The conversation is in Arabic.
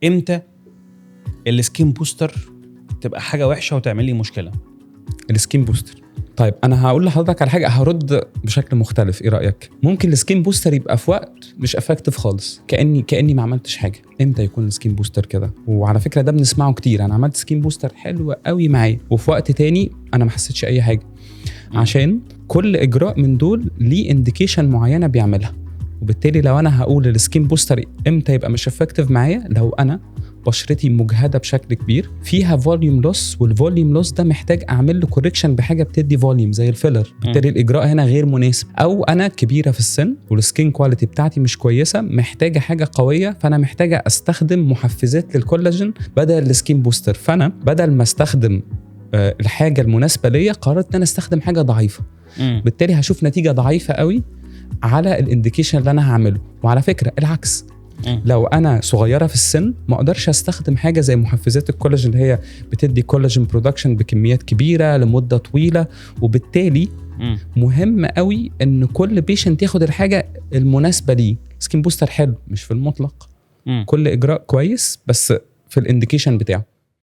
امتى السكين بوستر تبقى حاجه وحشه وتعمل لي مشكله؟ السكين بوستر. طيب انا هقول لحضرتك على حاجه، هرد بشكل مختلف. ايه رايك؟ ممكن السكين بوستر يبقى في وقت مش افكتيف خالص، كاني ما عملتش حاجه. امتى يكون السكين بوستر كده؟ وعلى فكره ده بنسمعه كتير، انا عملت سكين بوستر حلو قوي معايا وفي وقت تاني انا ما حسيتش اي حاجه. عشان كل اجراء من دول ليه انديكيشن معينه بيعملها، وبالتالي لو انا هقول السكين بوستر امتى يبقى مش افكتيف معايا، لو انا بشرتي مجهده بشكل كبير فيها فوليوم لوس، والفوليوم لوس ده محتاج اعمل له كوركشن بحاجه بتدي فوليوم زي الفيلر، بالتالي الاجراء هنا غير مناسب. او انا كبيره في السن والسكين كواليتي بتاعتي مش كويسه، محتاجه حاجه قويه، فانا محتاجه استخدم محفزات للكولاجين بدل السكين بوستر. فانا بدل ما استخدم الحاجه المناسبه ليا قررت ان انا استخدم حاجه ضعيفه، بالتالي هشوف نتيجه ضعيفه قوي على الانديكيشن اللي انا هعمله. وعلى فكره العكس، لو انا صغيره في السن ما اقدرش استخدم حاجه زي محفزات الكولاجين اللي هي بتدي كولاجين برودكشن بكميات كبيره لمده طويله، وبالتالي مهم قوي ان كل بيشنت ياخد الحاجه المناسبه ليه. سكين بوستر حلو مش في المطلق، كل اجراء كويس بس في الانديكيشن بتاعه.